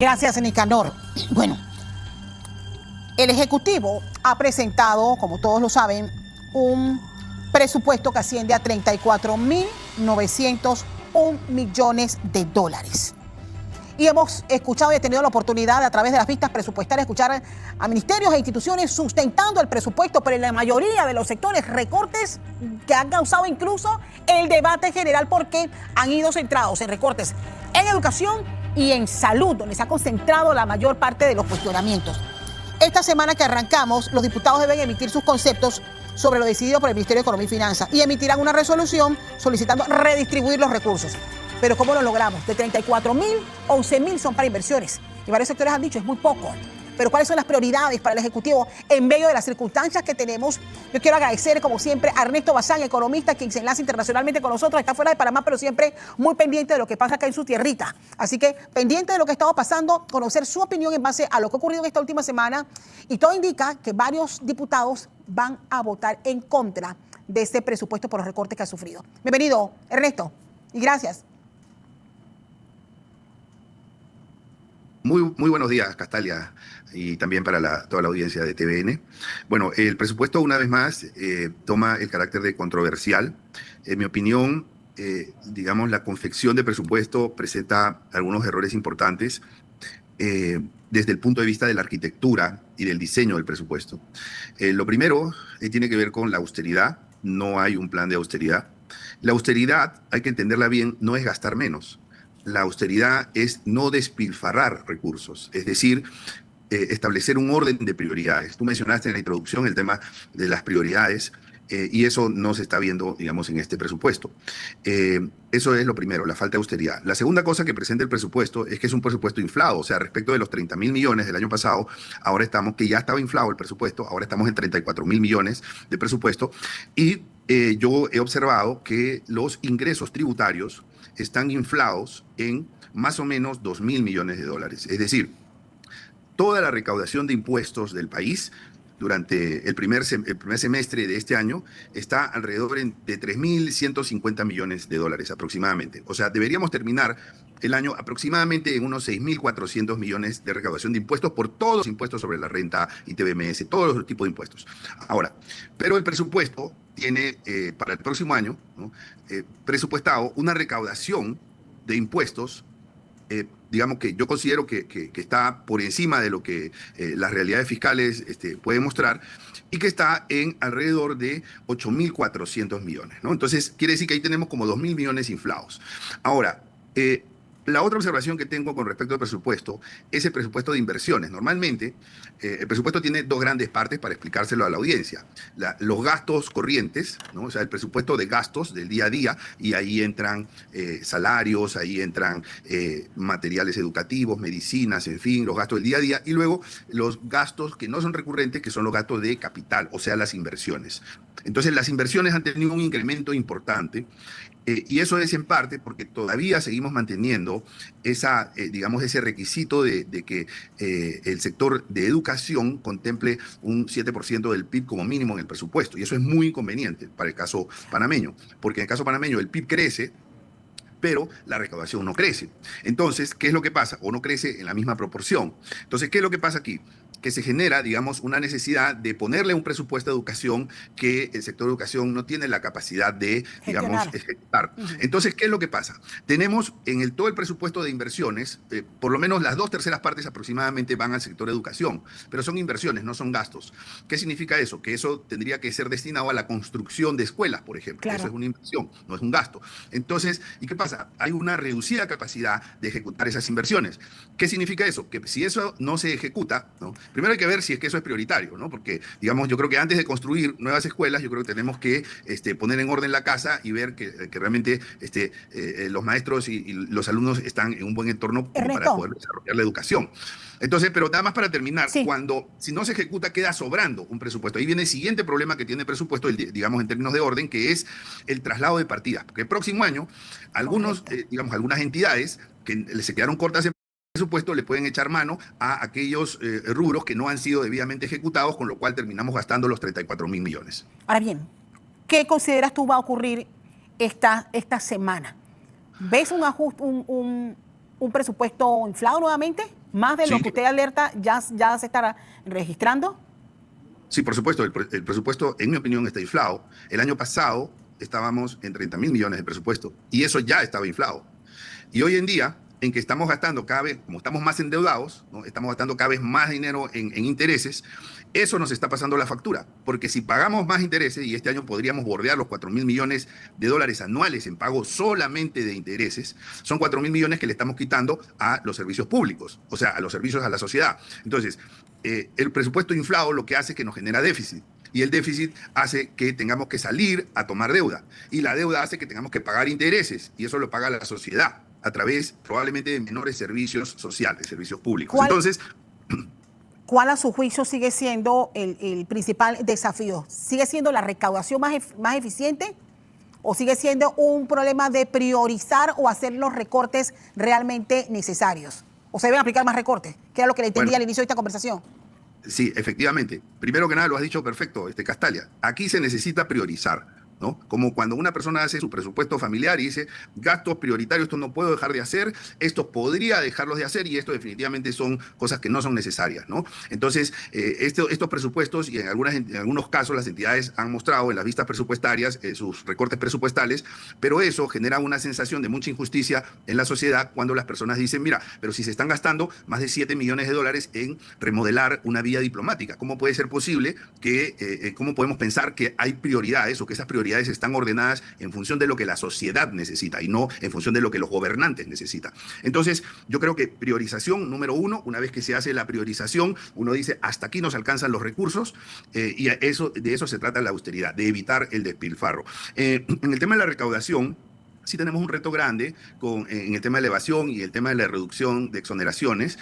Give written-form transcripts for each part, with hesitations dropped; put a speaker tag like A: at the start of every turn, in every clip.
A: Gracias, Nicanor. Bueno, el Ejecutivo ha presentado, como todos lo saben, un presupuesto que asciende a 34.901 millones de dólares. Y hemos escuchado y he tenido la oportunidad a través de las vistas presupuestarias escuchar a ministerios e instituciones sustentando el presupuesto, pero en la mayoría de los sectores recortes que han causado incluso el debate general porque han ido centrados en recortes en educación y en salud, donde se ha concentrado la mayor parte de los cuestionamientos. Esta semana que arrancamos, los diputados deben emitir sus conceptos sobre lo decidido por el Ministerio de Economía y Finanzas y emitirán una resolución solicitando redistribuir los recursos. Pero ¿cómo lo logramos? De 34.000, 11.000 son para inversiones. Y varios sectores han dicho, es muy poco. Pero ¿cuáles son las prioridades para el Ejecutivo en medio de las circunstancias que tenemos? Yo quiero agradecer, como siempre, a Ernesto Bazán, economista, quien se enlaza internacionalmente con nosotros. Está fuera de Panamá, pero siempre muy pendiente de lo que pasa acá en su tierrita. Así que pendiente de lo que estaba pasando, conocer su opinión en base a lo que ha ocurrido en esta última semana. Y todo indica que varios diputados van a votar en contra de este presupuesto por los recortes que ha sufrido. Bienvenido, Ernesto, y gracias.
B: Muy buenos días, Castalia, y también para toda la audiencia de TVN. Bueno, el presupuesto, una vez más, toma el carácter de controversial. En mi opinión, digamos, la confección de presupuesto presenta algunos errores importantes desde el punto de vista de la arquitectura y del diseño del presupuesto. Lo primero tiene que ver con la austeridad. No hay un plan de austeridad. La austeridad, hay que entenderla bien, no es gastar menos. La austeridad es no despilfarrar recursos, es decir, establecer un orden de prioridades. Tú mencionaste en la introducción el tema de las prioridades y eso no se está viendo, digamos, en este presupuesto. Eso es lo primero, la falta de austeridad. La segunda cosa que presenta el presupuesto es que es un presupuesto inflado, o sea, respecto de los 30.000 millones del año pasado, ahora estamos, que ya estaba inflado el presupuesto, ahora estamos en 34.000 millones de presupuesto y yo he observado que los ingresos tributarios están inflados en más o menos 2.000 millones de dólares. Es decir, toda la recaudación de impuestos del país durante el primer semestre de este año está alrededor de 3.150 millones de dólares aproximadamente. O sea, deberíamos terminar el año aproximadamente en unos 6.400 millones de recaudación de impuestos por todos los impuestos sobre la renta, ITBMS, todos los tipos de impuestos. Ahora, pero el presupuesto tiene para el próximo año, ¿no?, presupuestado una recaudación de impuestos digamos que yo considero que está por encima de lo que las realidades fiscales pueden mostrar y que está en alrededor de 8.400 millones, ¿no? Entonces, quiere decir que ahí tenemos como 2.000 millones inflados. Ahora, la otra observación que tengo con respecto al presupuesto es el presupuesto de inversiones. Normalmente, el presupuesto tiene dos grandes partes para explicárselo a la audiencia. Los gastos corrientes, ¿no? O sea, el presupuesto de gastos del día a día, y ahí entran salarios, ahí entran materiales educativos, medicinas, en fin, los gastos del día a día, y luego los gastos que no son recurrentes, que son los gastos de capital, o sea, las inversiones. Entonces, las inversiones han tenido un incremento importante. Y eso es en parte porque todavía seguimos manteniendo digamos, ese requisito de que el sector de educación contemple un 7% del PIB como mínimo en el presupuesto. Y eso es muy inconveniente para el caso panameño, porque en el caso panameño el PIB crece, pero la recaudación no crece. Entonces, ¿qué es lo que pasa? O no crece en la misma proporción. Entonces, ¿qué es lo que pasa aquí? Que se genera, digamos, una necesidad de ponerle un presupuesto de educación que el sector de educación no tiene la capacidad de, digamos, ejecutar. Entonces, ¿qué es lo que pasa? Tenemos en todo el presupuesto de inversiones, por lo menos las 2/3 partes aproximadamente van al sector de educación, pero son inversiones, no son gastos. ¿Qué significa eso? Que eso tendría que ser destinado a la construcción de escuelas, por ejemplo. Claro. Eso es una inversión, no es un gasto. Entonces, ¿y qué pasa? Hay una reducida capacidad de ejecutar esas inversiones. ¿Qué significa eso? Que si eso no se ejecuta, ¿no? Primero hay que ver si es que eso es prioritario, ¿no? Porque, digamos, yo creo que antes de construir nuevas escuelas, yo creo que tenemos que poner en orden la casa y ver que realmente los maestros y los alumnos están en un buen entorno para poder desarrollar la educación. Entonces, pero nada más para terminar, sí, si no se ejecuta, queda sobrando un presupuesto. Ahí viene el siguiente problema que tiene el presupuesto, digamos, en términos de orden, que es el traslado de partidas. Porque el próximo año, algunas entidades que se quedaron cortas en presupuesto le pueden echar mano a aquellos rubros que no han sido debidamente ejecutados, con lo cual terminamos gastando los 34.000 millones.
A: Ahora bien, ¿qué consideras tú va a ocurrir esta semana? ¿Ves un presupuesto inflado nuevamente? ¿Más de lo
B: Sí,
A: que usted alerta ya se estará registrando?
B: sí, por supuesto, el presupuesto, en mi opinión, está inflado. El año pasado estábamos en 30.000 millones de presupuesto y eso ya estaba inflado. Y hoy en día, en que estamos gastando cada vez, como estamos más endeudados, ¿no? Estamos gastando cada vez más dinero en intereses, eso nos está pasando la factura. Porque si pagamos más intereses, y este año podríamos bordear los 4.000 millones de dólares anuales en pago solamente de intereses, son 4.000 millones que le estamos quitando a los servicios públicos, o sea, a los servicios a la sociedad. Entonces, el presupuesto inflado lo que hace es que nos genera déficit. Y el déficit hace que tengamos que salir a tomar deuda. Y la deuda hace que tengamos que pagar intereses. Y eso lo paga la sociedad a través probablemente de menores servicios sociales, servicios públicos.
A: ¿Cuál,
B: Entonces,
A: cuál a su juicio sigue siendo el principal desafío? ¿Sigue siendo la recaudación más eficiente? ¿O sigue siendo un problema de priorizar o hacer los recortes realmente necesarios? ¿O se deben aplicar más recortes? Que era lo que le entendía al inicio de esta conversación.
B: sí, efectivamente. Primero que nada, lo has dicho perfecto, Castalia. Aquí se necesita priorizar, ¿no? Como cuando una persona hace su presupuesto familiar y dice, gastos prioritarios, esto no puedo dejar de hacer, esto podría dejarlos de hacer y esto definitivamente son cosas que no son necesarias, ¿no? Entonces, estos presupuestos y en algunos casos las entidades han mostrado en las vistas presupuestarias sus recortes presupuestales, pero eso genera una sensación de mucha injusticia en la sociedad cuando las personas dicen, mira, pero si se están gastando más de 7 millones de dólares en remodelar una vía diplomática, ¿cómo puede ser posible que, cómo podemos pensar que hay prioridades o que esas prioridades están ordenadas en función de lo que la sociedad necesita y no en función de lo que los gobernantes necesitan? Entonces, yo creo que priorización número uno, una vez que se hace la priorización, uno dice, hasta aquí nos alcanzan los recursos y de eso se trata la austeridad, de evitar el despilfarro. En el tema de la recaudación, sí tenemos un reto grande en el tema de la evasión y el tema de la reducción de exoneraciones.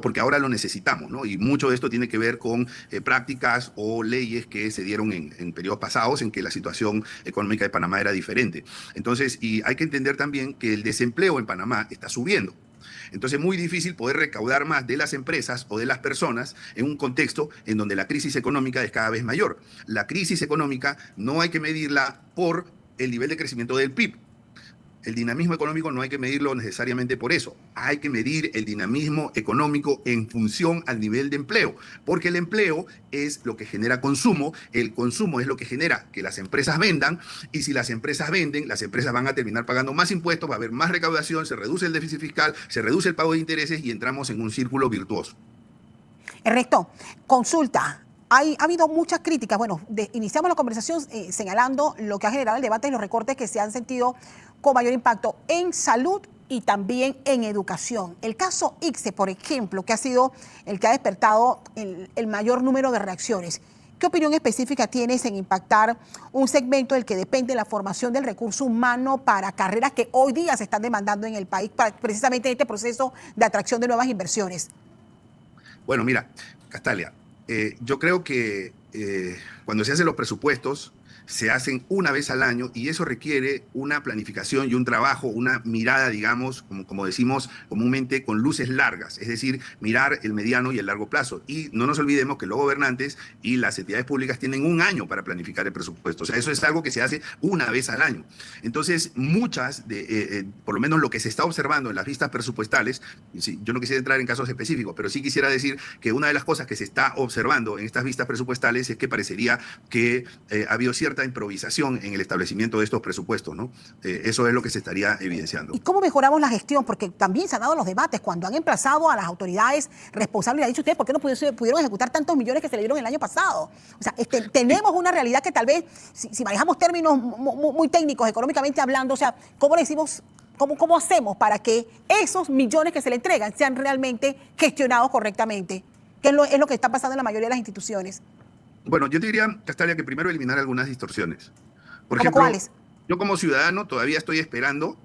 B: Porque ahora lo necesitamos, ¿no? Y mucho de esto tiene que ver con prácticas o leyes que se dieron en periodos pasados en que la situación económica de Panamá era diferente. Entonces, y hay que entender también que el desempleo en Panamá está subiendo. Entonces es muy difícil poder recaudar más de las empresas o de las personas en un contexto en donde la crisis económica es cada vez mayor. La crisis económica no hay que medirla por el nivel de crecimiento del PIB. El dinamismo económico no hay que medirlo necesariamente por eso. Hay que medir el dinamismo económico en función al nivel de empleo, porque el empleo es lo que genera consumo, el consumo es lo que genera que las empresas vendan, y si las empresas venden, las empresas van a terminar pagando más impuestos, va a haber más recaudación, se reduce el déficit fiscal, se reduce el pago de intereses y entramos en un círculo virtuoso.
A: Ernesto, consulta. Ha habido muchas críticas. Bueno, iniciamos la conversación señalando lo que ha generado el debate y los recortes que se han sentido con mayor impacto en salud y también en educación. El caso ICSE, por ejemplo, que ha sido el que ha despertado el mayor número de reacciones. ¿Qué opinión específica tienes en impactar un segmento del que depende la formación del recurso humano para carreras que hoy día se están demandando en el país, para precisamente este proceso de atracción de nuevas inversiones?
B: Bueno, mira, Castalia, yo creo que cuando se hacen los presupuestos, se hacen una vez al año y eso requiere una planificación y un trabajo, una mirada, digamos, como decimos comúnmente, con luces largas, es decir, mirar el mediano y el largo plazo. Y no nos olvidemos que los gobernantes y las entidades públicas tienen un año para planificar el presupuesto. O sea, eso es algo que se hace una vez al año. Entonces, por lo menos lo que se está observando en las vistas presupuestales, yo no quisiera entrar en casos específicos, pero sí quisiera decir que una de las cosas que se está observando en estas vistas presupuestales es que parecería que ha habido cierta improvisación en el establecimiento de estos presupuestos, ¿no? Eso es lo que se estaría evidenciando.
A: ¿Y cómo mejoramos la gestión? Porque también se han dado los debates cuando han emplazado a las autoridades responsables y le han dicho ustedes por qué no pudieron ejecutar tantos millones que se le dieron el año pasado. O sea, tenemos una realidad que tal vez, si manejamos términos muy técnicos, económicamente hablando, o sea, ¿cómo le decimos? ¿Cómo hacemos para que esos millones que se le entregan sean realmente gestionados correctamente? ¿Qué es lo que está pasando en la mayoría de las instituciones?
B: Bueno, yo te diría, Castalia, que primero eliminar algunas distorsiones. Por
A: ¿Cómo
B: ejemplo,
A: cuáles?
B: yo como ciudadano todavía estoy esperando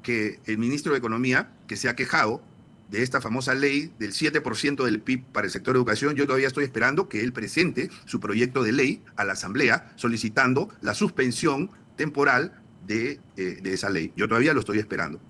B: que el ministro de Economía, que se ha quejado de esta famosa ley del 7% del PIB para el sector de educación, yo todavía estoy esperando que él presente su proyecto de ley a la Asamblea solicitando la suspensión temporal de esa ley. Yo todavía lo estoy esperando.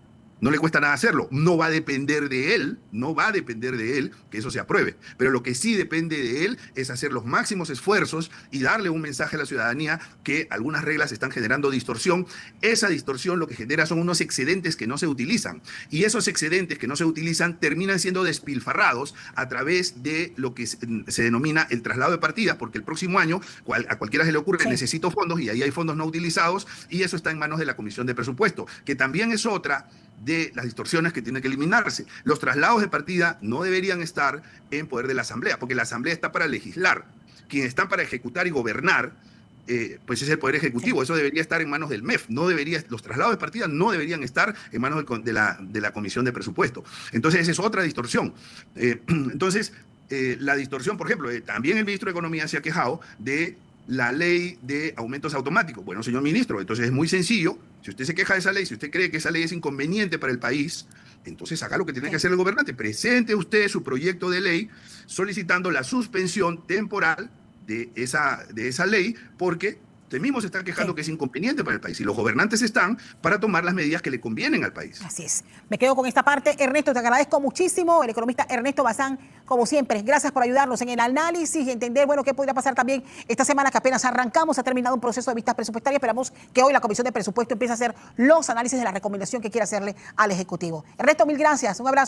B: No le cuesta nada hacerlo. No va a depender de él, no va a depender de él que eso se apruebe. Pero lo que sí depende de él es hacer los máximos esfuerzos y darle un mensaje a la ciudadanía que algunas reglas están generando distorsión. Esa distorsión lo que genera son unos excedentes que no se utilizan. Y esos excedentes que no se utilizan terminan siendo despilfarrados a través de lo que se denomina el traslado de partidas, porque el próximo año a cualquiera se le ocurre,
A: Sí.
B: necesito fondos, y ahí hay fondos no utilizados, y eso está en manos de la Comisión de Presupuesto, que también es otra de las distorsiones que tienen que eliminarse. Los traslados de partida no deberían estar en poder de la Asamblea, porque la Asamblea está para legislar. Quienes están para ejecutar y gobernar, pues es el Poder Ejecutivo. Eso debería estar en manos del MEF. No debería, los traslados de partida no deberían estar en manos de la Comisión de Presupuesto. Entonces, esa es otra distorsión. La distorsión, por ejemplo, también el ministro de Economía se ha quejado de la ley de aumentos automáticos. Bueno, señor ministro, entonces es muy sencillo. Si usted se queja de esa ley, si usted cree que esa ley es inconveniente para el país, entonces haga lo que tiene que hacer el gobernante. Presente usted su proyecto de ley solicitando la suspensión temporal de esa ley, porque usted mismo se está quejando que es inconveniente para el país y los gobernantes están para tomar las medidas que le convienen al país.
A: Así es. Me quedo con esta parte. Ernesto, te agradezco muchísimo. El economista Ernesto Bazán, como siempre, gracias por ayudarnos en el análisis y entender, bueno, qué podría pasar también esta semana que apenas arrancamos. Ha terminado un proceso de vistas presupuestarias. Esperamos que hoy la Comisión de Presupuesto empiece a hacer los análisis de la recomendación que quiere hacerle al Ejecutivo. Ernesto, mil gracias. Un abrazo.